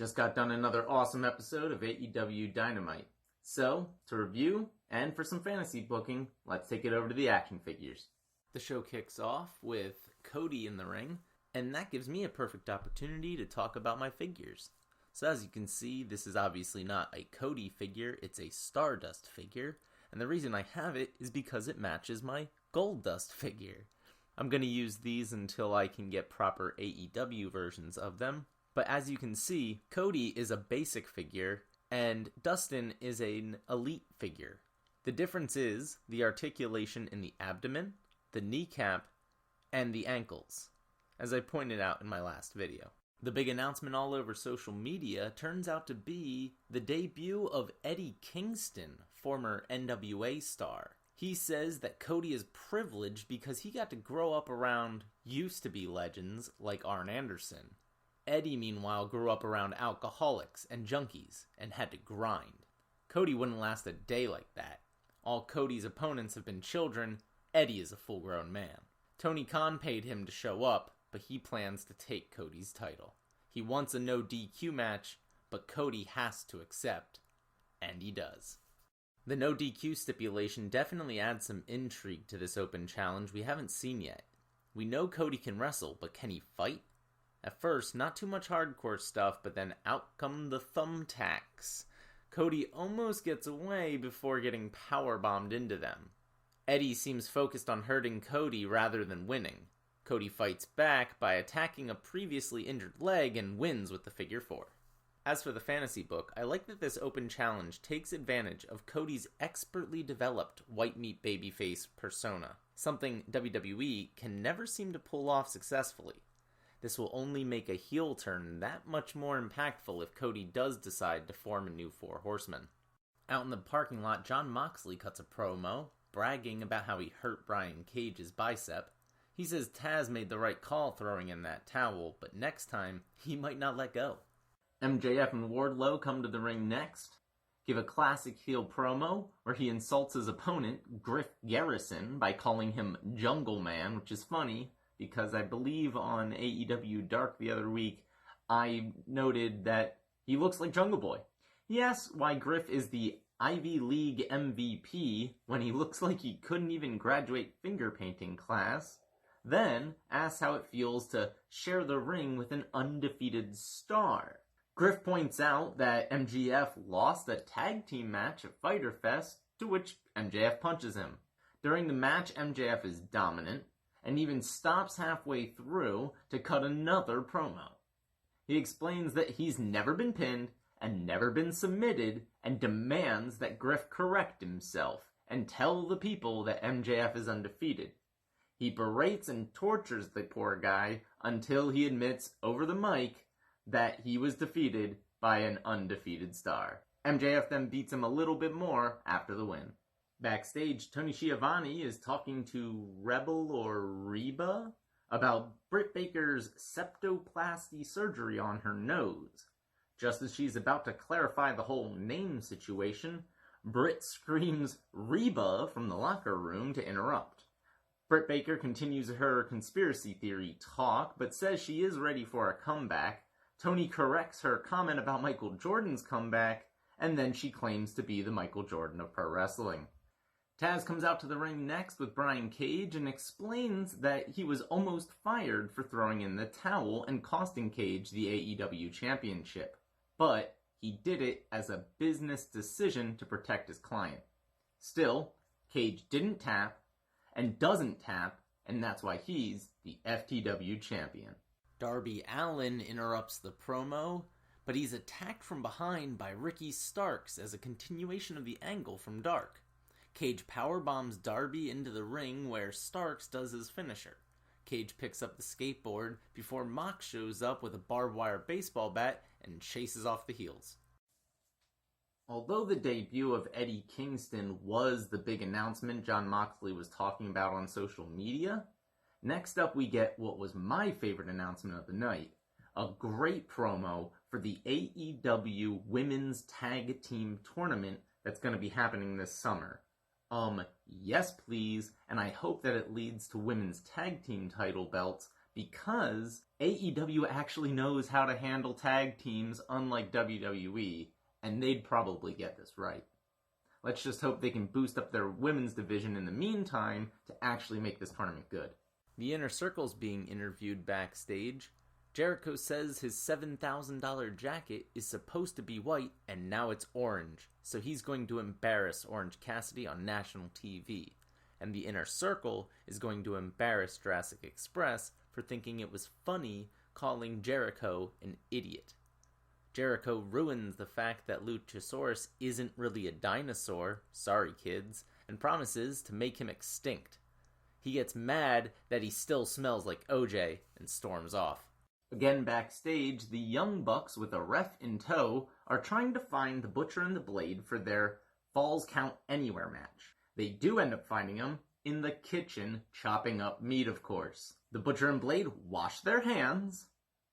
Just got done another awesome episode of AEW Dynamite. So, to review and for some fantasy booking, let's take it over to the action figures. The show kicks off with Cody in the ring, and that gives me a perfect opportunity to talk about my figures. So as you can see, this is obviously not a Cody figure, it's a Stardust figure, and the reason I have it is because it matches my Goldust figure. I'm going to use these until I can get proper AEW versions of them. But as you can see, Cody is a basic figure, and Dustin is an elite figure. The difference is the articulation in the abdomen, the kneecap, and the ankles, as I pointed out in my last video. The big announcement all over social media turns out to be the debut of Eddie Kingston, former NWA star. He says that Cody is privileged because he got to grow up around used-to-be legends like Arn Anderson. Eddie, meanwhile, grew up around alcoholics and junkies and had to grind. Cody wouldn't last a day like that. All Cody's opponents have been children. Eddie is a full-grown man. Tony Khan paid him to show up, but he plans to take Cody's title. He wants a no DQ match, but Cody has to accept, and he does. The no DQ stipulation definitely adds some intrigue to this open challenge we haven't seen yet. We know Cody can wrestle, but can he fight? At first, not too much hardcore stuff, but then out come the thumbtacks. Cody almost gets away before getting powerbombed into them. Eddie seems focused on hurting Cody rather than winning. Cody fights back by attacking a previously injured leg and wins with the figure 4. As for the fantasy book, I like that this open challenge takes advantage of Cody's expertly developed white meat babyface persona, something WWE can never seem to pull off successfully. This will only make a heel turn that much more impactful if Cody does decide to form a new 4 horsemen. Out in the parking lot, Jon Moxley cuts a promo, bragging about how he hurt Brian Cage's bicep. He says Taz made the right call throwing in that towel, but next time, he might not let go. MJF and Wardlow come to the ring next, give a classic heel promo where he insults his opponent, Griff Garrison, by calling him Jungle Man, which is funny, because I believe on AEW Dark the other week, I noted that he looks like Jungle Boy. He asks why Griff is the Ivy League MVP when he looks like he couldn't even graduate finger painting class, then asks how it feels to share the ring with an undefeated star. Griff points out that MJF lost a tag team match at Fyter Fest, to which MJF punches him. During the match, MJF is dominant, and even stops halfway through to cut another promo. He explains that he's never been pinned and never been submitted, and demands that Griff correct himself and tell the people that MJF is undefeated. He berates and tortures the poor guy until he admits over the mic that he was defeated by an undefeated star. MJF then beats him a little bit more after the win. Backstage, Tony Schiavone is talking to Rebel or Reba about Britt Baker's septoplasty surgery on her nose. Just as she's about to clarify the whole name situation, Britt screams Reba from the locker room to interrupt. Britt Baker continues her conspiracy theory talk, but says she is ready for a comeback. Tony corrects her comment about Michael Jordan's comeback, and then she claims to be the Michael Jordan of pro wrestling. Taz comes out to the ring next with Brian Cage and explains that he was almost fired for throwing in the towel and costing Cage the AEW championship. But he did it as a business decision to protect his client. Still, Cage didn't tap and doesn't tap, and that's why he's the FTW champion. Darby Allin interrupts the promo, but he's attacked from behind by Ricky Starks as a continuation of the angle from Dark. Cage powerbombs Darby into the ring where Starks does his finisher. Cage picks up the skateboard before Mox shows up with a barbed wire baseball bat and chases off the heels. Although the debut of Eddie Kingston was the big announcement Jon Moxley was talking about on social media, next up we get what was my favorite announcement of the night, a great promo for the AEW Women's Tag Team Tournament that's going to be happening this summer. Yes please, and I hope that it leads to women's tag team title belts, because AEW actually knows how to handle tag teams unlike WWE, and they'd probably get this right. Let's just hope they can boost up their women's division in the meantime to actually make this tournament good. The Inner Circle's being interviewed backstage. Jericho says his $7,000 jacket is supposed to be white and now it's orange, so he's going to embarrass Orange Cassidy on national TV. And the Inner Circle is going to embarrass Jurassic Express for thinking it was funny calling Jericho an idiot. Jericho ruins the fact that Luchasaurus isn't really a dinosaur, sorry kids, and promises to make him extinct. He gets mad that he still smells like OJ and storms off. Again backstage, the Young Bucks with a ref in tow are trying to find the Butcher and the Blade for their Falls Count Anywhere match. They do end up finding them in the kitchen, chopping up meat of course. The Butcher and Blade wash their hands,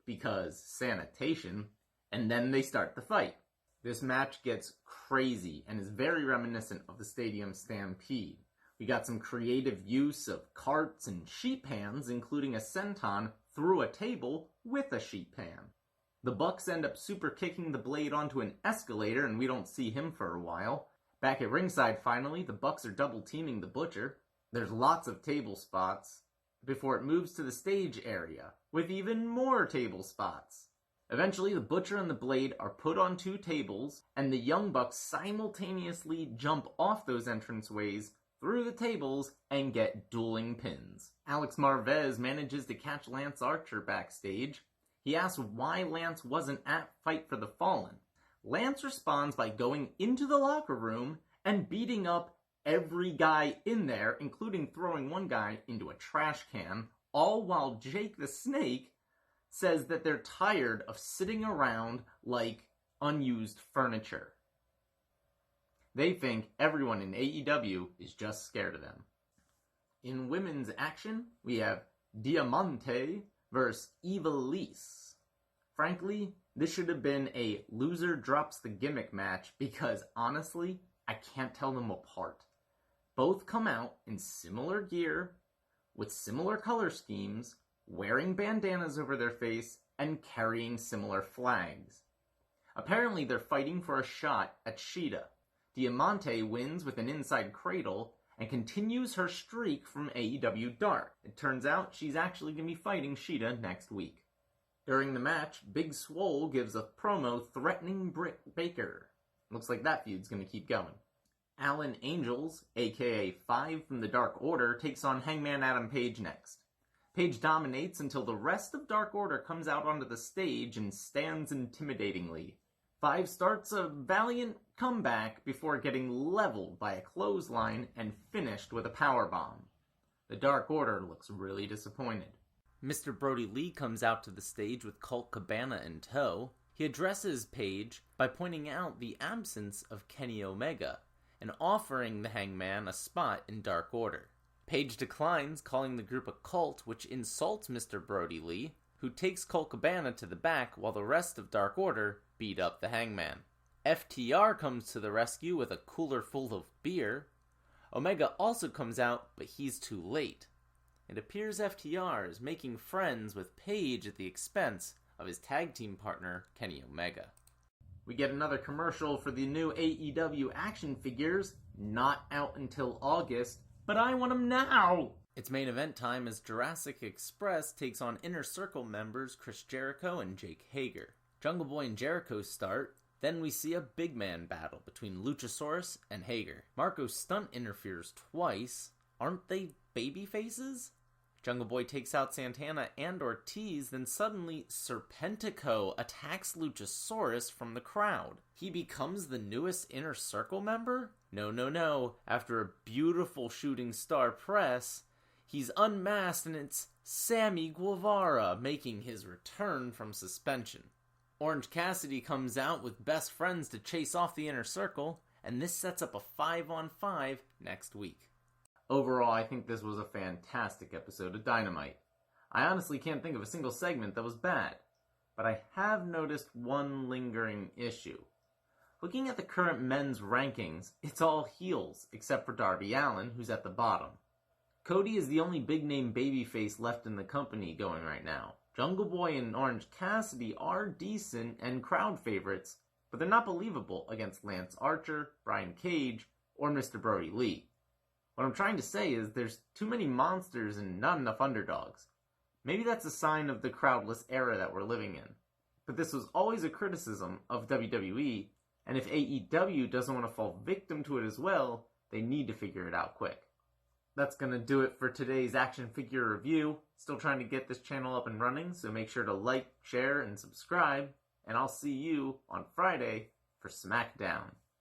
because sanitation, and then they start the fight. This match gets crazy and is very reminiscent of the Stadium Stampede. We got some creative use of carts and sheet pans, including a senton through a table with a sheet pan. The Bucks end up super kicking the Blade onto an escalator and we don't see him for a while. Back at ringside finally, the Bucks are double teaming the Butcher. There's lots of table spots before it moves to the stage area with even more table spots. Eventually the Butcher and the Blade are put on two tables and the Young Bucks simultaneously jump off those entranceways through the tables and get dueling pins. Alex Marvez manages to catch Lance Archer backstage. He asks why Lance wasn't at Fight for the Fallen. Lance responds by going into the locker room and beating up every guy in there, including throwing one guy into a trash can, all while Jake the Snake says that they're tired of sitting around like unused furniture. They think everyone in AEW is just scared of them. In women's action, we have Diamante versus Ivelisse. Frankly, this should have been a loser drops the gimmick match because honestly, I can't tell them apart. Both come out in similar gear, with similar color schemes, wearing bandanas over their face, and carrying similar flags. Apparently they're fighting for a shot at Shida. Diamante wins with an inside cradle and continues her streak from AEW Dark. It turns out she's actually going to be fighting Shida next week. During the match, Big Swole gives a promo threatening Britt Baker. Looks like that feud's going to keep going. Alan Angels, aka Five from the Dark Order, takes on Hangman Adam Page next. Page dominates until the rest of Dark Order comes out onto the stage and stands intimidatingly. Five starts a valiant comeback before getting leveled by a clothesline and finished with a powerbomb. The Dark Order looks really disappointed. Mr. Brody Lee comes out to the stage with Colt Cabana in tow. He addresses Page by pointing out the absence of Kenny Omega and offering the Hangman a spot in Dark Order. Page declines, calling the group a cult, which insults Mr. Brody Lee, who takes Colt Cabana to the back while the rest of Dark Order beat up the Hangman. FTR comes to the rescue with a cooler full of beer. Omega also comes out, but he's too late. It appears FTR is making friends with Page at the expense of his tag team partner, Kenny Omega. We get another commercial for the new AEW action figures, not out until August, but I want them now! It's main event time as Jurassic Express takes on Inner Circle members Chris Jericho and Jake Hager. Jungle Boy and Jericho start, then we see a big man battle between Luchasaurus and Hager. Marco Stunt interferes twice. Aren't they baby faces? Jungle Boy takes out Santana and Ortiz, then suddenly Serpentico attacks Luchasaurus from the crowd. He becomes the newest Inner Circle member? No. After a beautiful shooting star press, he's unmasked and it's Sammy Guevara making his return from suspension. Orange Cassidy comes out with best friends to chase off the Inner Circle, and this sets up a 5-on-5 next week. Overall, I think this was a fantastic episode of Dynamite. I honestly can't think of a single segment that was bad, but I have noticed one lingering issue. Looking at the current men's rankings, it's all heels, except for Darby Allin, who's at the bottom. Cody is the only big-name babyface left in the company going right now. Jungle Boy and Orange Cassidy are decent and crowd favorites, but they're not believable against Lance Archer, Brian Cage, or Mr. Brody Lee. What I'm trying to say is there's too many monsters and not enough underdogs. Maybe that's a sign of the crowdless era that we're living in. But this was always a criticism of WWE, and if AEW doesn't want to fall victim to it as well, they need to figure it out quick. That's going to do it for today's action figure review. Still trying to get this channel up and running, so make sure to like, share, and subscribe, and I'll see you on Friday for SmackDown.